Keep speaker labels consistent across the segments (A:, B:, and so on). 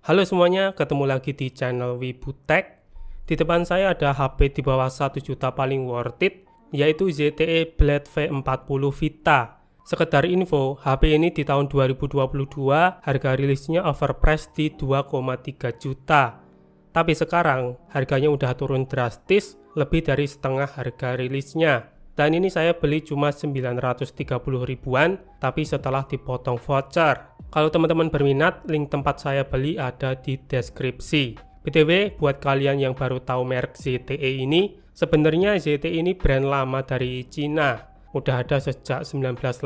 A: Halo semuanya, ketemu lagi di channel Wibutek. Di depan saya ada HP di bawah 1 juta paling worth it, yaitu ZTE Blade V40 Vita. Sekedar info, HP ini di tahun 2022 harga rilisnya overpriced di 2,3 juta. Tapi sekarang harganya udah turun drastis, lebih dari setengah harga rilisnya. Dan ini saya beli cuma 930 ribuan, tapi setelah dipotong voucher. Kalau teman-teman berminat, link tempat saya beli ada di deskripsi. BTW, buat kalian yang baru tahu merek ZTE ini, sebenarnya ZTE ini brand lama dari Cina. Udah ada sejak 1985,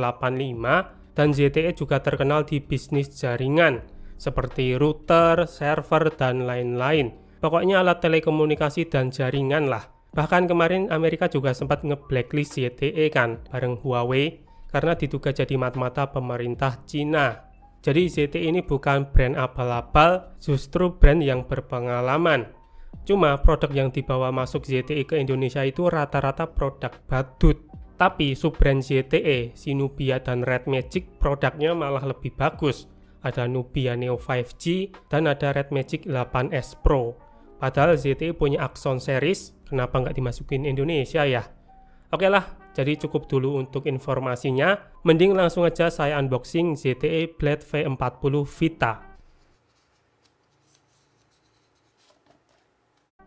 A: dan ZTE juga terkenal di bisnis jaringan, seperti router, server, dan lain-lain. Pokoknya alat telekomunikasi dan jaringan lah. Bahkan kemarin Amerika juga sempat nge-blacklist ZTE kan, bareng Huawei, karena diduga jadi mata-mata pemerintah Cina. Jadi ZTE ini bukan brand abal-abal, justru brand yang berpengalaman. Cuma produk yang dibawa masuk ZTE ke Indonesia itu rata-rata produk badut. Tapi sub-brand ZTE, si Nubia dan Red Magic produknya malah lebih bagus. Ada Nubia Neo 5G dan ada Red Magic 8S Pro. Padahal ZTE punya Axon series, kenapa nggak dimasukin Indonesia ya? Oke lah, jadi cukup dulu untuk informasinya. Mending langsung aja saya unboxing ZTE Blade V40 Vita.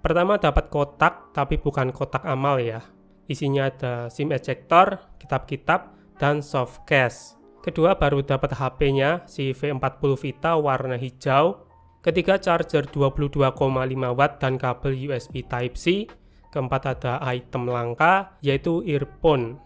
A: Pertama dapat kotak, tapi bukan kotak amal ya. Isinya ada SIM ejector, kitab-kitab, dan soft case. Kedua baru dapat HP-nya, si V40 Vita warna hijau. Ketiga charger 22,5 watt dan kabel USB Type-C. Keempat ada item langka, yaitu earphone.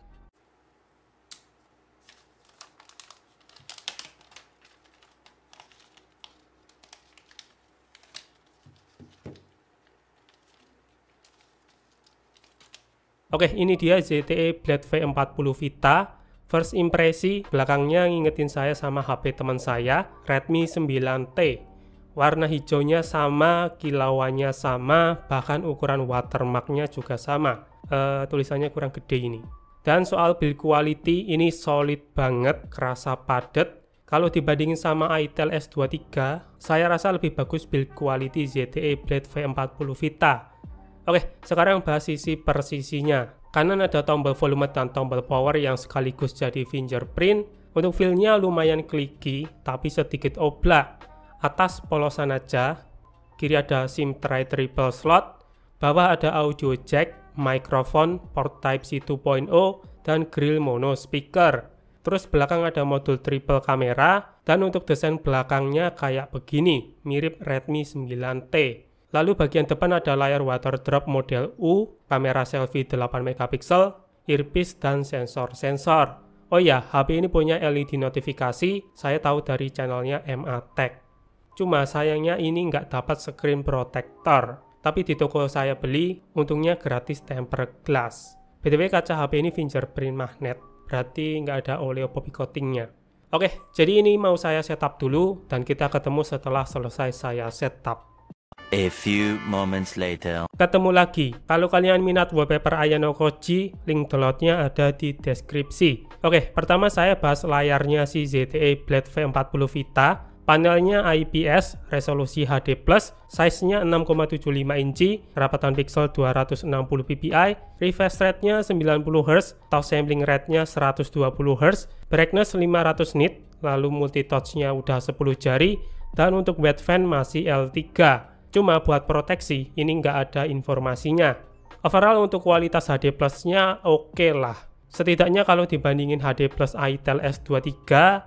A: Oke, ini dia ZTE Blade V40 Vita. First impresi, belakangnya ngingetin saya sama HP teman saya, Redmi 9T. Warna hijaunya sama, kilauannya sama, bahkan ukuran watermarknya juga sama. Tulisannya kurang gede ini. Dan soal build quality, ini solid banget, kerasa padat. Kalau dibandingin sama itel S23, saya rasa lebih bagus build quality ZTE Blade V40 Vita. Oke, sekarang bahas sisi per sisinya. Kanan ada tombol volume dan tombol power yang sekaligus jadi fingerprint. Untuk feel-nya lumayan clicky, tapi sedikit oblak. Atas polosan aja, kiri ada SIM tray triple slot, bawah ada audio jack, mikrofon, port Type-C 2.0, dan grill mono speaker. Terus belakang ada modul triple kamera, dan untuk desain belakangnya kayak begini, mirip Redmi 9T. Lalu bagian depan ada layar water drop model U, kamera selfie 8 MP, earpiece, dan sensor-sensor. Oh ya, HP ini punya LED notifikasi, saya tahu dari channelnya MA Tech. Cuma sayangnya ini nggak dapat screen protector, tapi di toko saya beli, untungnya gratis tempered glass. BTW kaca HP ini fingerprint magnet, berarti nggak ada oleopop coatingnya. Oke, jadi ini mau saya setup dulu, dan kita ketemu setelah selesai saya setup.
B: A few moments later.
A: Ketemu lagi, kalau kalian minat wallpaper Ayano Koji, link downloadnya ada di deskripsi. Oke, pertama saya bahas layarnya si ZTE Blade V40 Vita. Panelnya IPS, resolusi HD+, size-nya 6,75 inci, rapatan pixel 260 ppi, refresh rate-nya 90Hz, touch sampling rate-nya 120Hz, brightness 500 nit, lalu multitouch-nya udah 10 jari, dan untuk wet fan masih L3. Cuma buat proteksi, ini nggak ada informasinya. Overall untuk kualitas HD Plus-nya oke lah. Setidaknya kalau dibandingin HD Plus itel S23,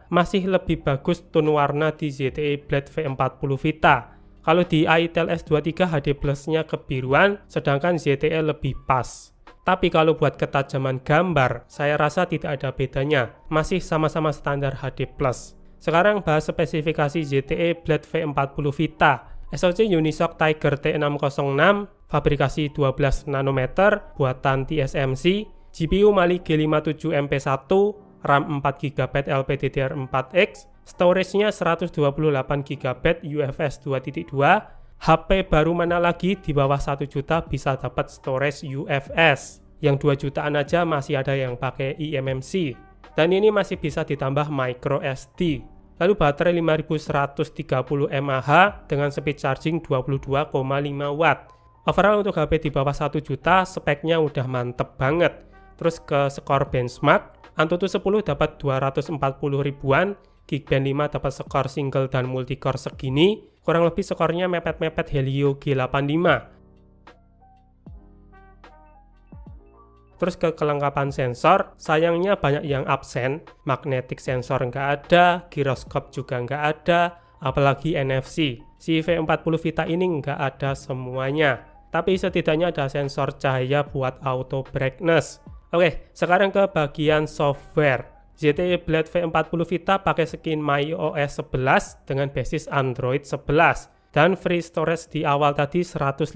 A: masih lebih bagus tone warna di ZTE Blade V40 Vita. Kalau di itel S23 HD Plus-nya kebiruan, sedangkan ZTE lebih pas. Tapi kalau buat ketajaman gambar, saya rasa tidak ada bedanya, masih sama-sama standar HD Plus. Sekarang bahas spesifikasi ZTE Blade V40 Vita. SoC Unisoc Tiger T606, fabrikasi 12 nanometer, buatan TSMC, GPU Mali G57 MP1, RAM 4GB LPDDR4X, storage-nya 128GB UFS 2.2, HP baru mana lagi di bawah 1 juta bisa dapat storage UFS. Yang 2 jutaan aja masih ada yang pakai eMMC. Dan ini masih bisa ditambah micro SD. Lalu baterai 5130 mAh dengan speed charging 22,5 watt. Overall untuk HP di bawah 1 juta speknya udah mantep banget. Terus ke skor benchmark, Antutu 10 dapat 240 ribuan, Geekbench 5 dapat skor single dan multicore segini, kurang lebih skornya mepet-mepet Helio G85. Terus ke kelengkapan sensor, sayangnya banyak yang absen, magnetic sensor nggak ada, gyroscope juga nggak ada, apalagi NFC. Si V40 Vita ini nggak ada semuanya, tapi setidaknya ada sensor cahaya buat auto brightness. Oke, sekarang ke bagian software. ZTE Blade V40 Vita pakai skin MyOS 11 dengan basis Android 11 dan free storage di awal tadi 115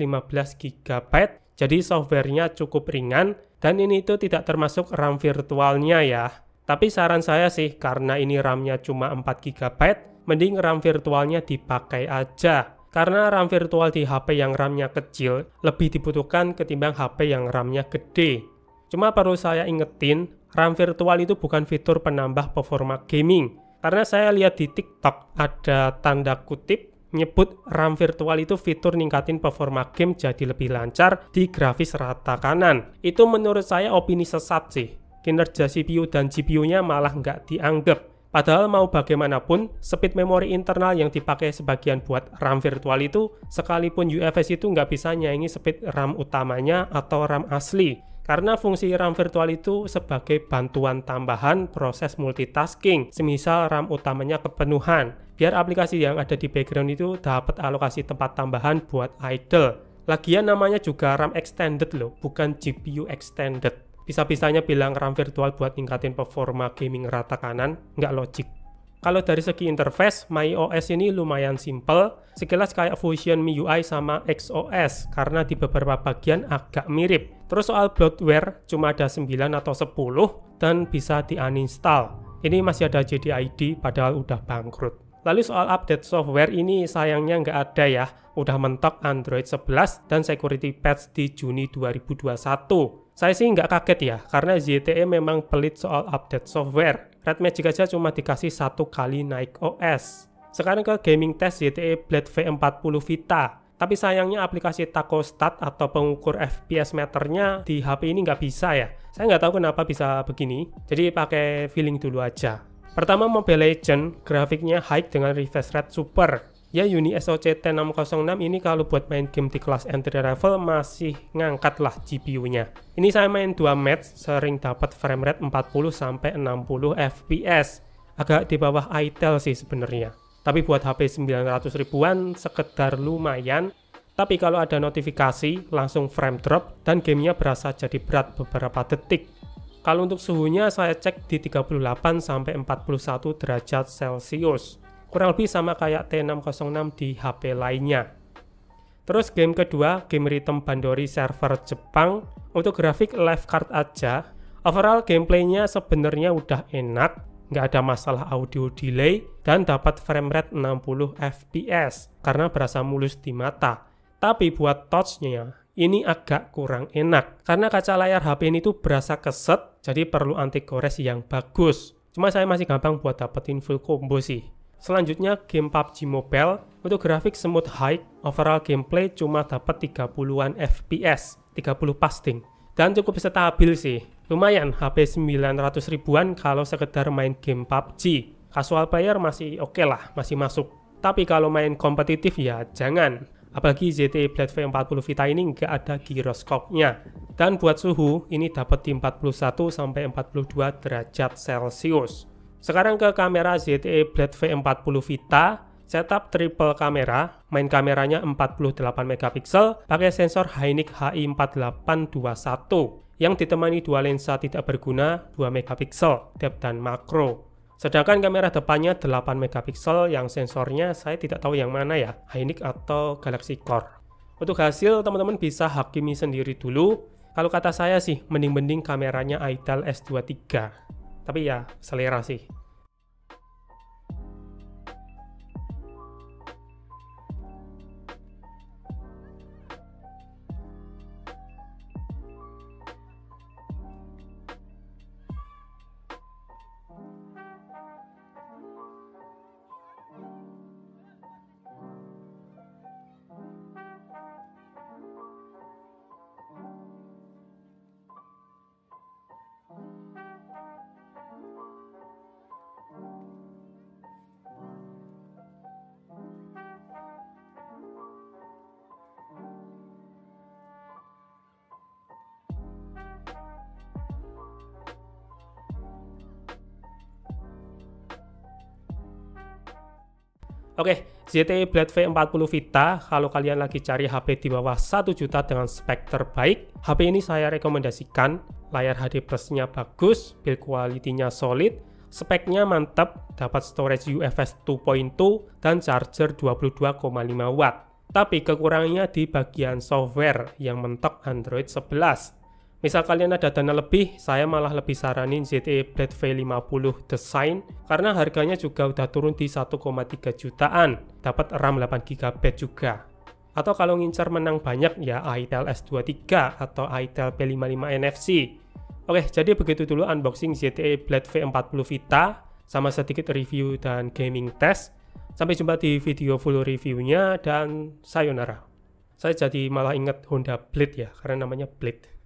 A: GB. Jadi softwarenya cukup ringan dan ini itu tidak termasuk RAM virtualnya ya. Tapi saran saya sih karena ini RAM-nya cuma 4 GB, mending RAM virtualnya dipakai aja. Karena RAM virtual di HP yang RAM-nya kecil lebih dibutuhkan ketimbang HP yang RAM-nya gede. Cuma perlu saya ingetin, RAM virtual itu bukan fitur penambah performa gaming. Karena saya lihat di TikTok ada tanda kutip nyebut RAM virtual itu fitur ningkatin performa game jadi lebih lancar di grafis rata kanan. Itu menurut saya opini sesat sih. Kinerja CPU dan GPU-nya malah nggak dianggap. Padahal mau bagaimanapun, speed memori internal yang dipakai sebagian buat RAM virtual itu, sekalipun UFS itu nggak bisa nyaingi speed RAM utamanya atau RAM asli. Karena fungsi RAM virtual itu sebagai bantuan tambahan proses multitasking, semisal RAM utamanya kepenuhan, biar aplikasi yang ada di background itu dapat alokasi tempat tambahan buat idle. Lagian namanya juga RAM extended loh, bukan GPU extended. Bisa-bisanya bilang RAM virtual buat ningkatin performa gaming rata kanan, nggak logik. Kalau dari segi interface, MyOS ini lumayan simple, sekilas kayak Fusion MIUI sama XOS, karena di beberapa bagian agak mirip. Terus soal bloatware, cuma ada 9 atau 10, dan bisa di-uninstall. Ini masih ada JDID, padahal udah bangkrut. Lalu soal update software ini sayangnya nggak ada ya, udah mentok Android 11 dan security patch di Juni 2021. Saya sih nggak kaget ya, karena ZTE memang pelit soal update software. Red Magic aja cuma dikasih 1 kali naik OS. Sekarang ke gaming test ZTE Blade V40 Vita. Tapi sayangnya aplikasi Tacostat atau pengukur FPS meternya di HP ini nggak bisa ya. Saya nggak tahu kenapa bisa begini, jadi pakai feeling dulu aja. Pertama Mobile Legends, grafiknya high dengan refresh rate super. Ya Uni SoC T606 ini kalau buat main game di kelas entry level masih ngangkat lah GPU-nya. Ini saya main 2 match, sering dapat frame rate 40-60 fps. Agak di bawah Itel sih sebenarnya. Tapi buat HP 900 ribuan sekedar lumayan. Tapi kalau ada notifikasi langsung frame drop dan gamenya berasa jadi berat beberapa detik. Kalau untuk suhunya saya cek di 38-41 derajat Celcius. Kurang lebih sama kayak T606 di HP lainnya. Terus game kedua, game Rhythm Bandori server Jepang. Untuk grafik live card aja, overall gameplaynya sebenarnya udah enak, nggak ada masalah audio delay, dan dapat frame rate 60 fps, karena berasa mulus di mata. Tapi buat touch-nya, ini agak kurang enak, karena kaca layar HP ini tuh berasa keset, jadi perlu anti gores yang bagus. Cuma saya masih gampang buat dapetin full combo sih. Selanjutnya game PUBG Mobile, untuk grafik smooth high, overall gameplay cuma dapat 30-an fps, 30 pasting, dan cukup stabil sih. Lumayan HP 900 ribuan kalau sekedar main game PUBG. Casual player masih oke lah, masih masuk. Tapi kalau main kompetitif ya jangan. Apalagi ZTE Blade V40 Vita ini nggak ada gyroscope-nya. Dan buat suhu, ini dapat di 41-42 derajat Celcius. Sekarang ke kamera ZTE Blade V40 Vita, setup triple kamera, main kameranya 48 megapiksel, pakai sensor Hainik HI4821 yang ditemani dua lensa tidak berguna 2 megapiksel, depth dan makro. Sedangkan kamera depannya 8 megapiksel yang sensornya saya tidak tahu yang mana ya, Hainik atau Galaxy Core. Untuk hasil teman-teman bisa hakimi sendiri dulu. Kalau kata saya sih mending-mending kameranya Itel S23. Tapi ya selera sih. Oke, ZTE Blade V40 Vita, kalau kalian lagi cari HP di bawah 1 juta dengan spek terbaik, HP ini saya rekomendasikan. Layar HD Plus-nya bagus, build quality-nya solid, speknya mantap, dapat storage UFS 2.2 dan charger 22,5 watt. Tapi kekurangannya di bagian software yang mentok Android 11. Misal kalian ada dana lebih, saya malah lebih saranin ZTE Blade V50 Design karena harganya juga udah turun di 1,3 jutaan, dapat RAM 8GB juga. Atau kalau ngincar menang banyak ya itel S23 atau itel P55 NFC. Oke, jadi begitu dulu unboxing ZTE Blade V40 Vita sama sedikit review dan gaming test. Sampai jumpa di video full reviewnya dan sayonara. Saya jadi malah ingat Honda Blade ya, karena namanya Blade.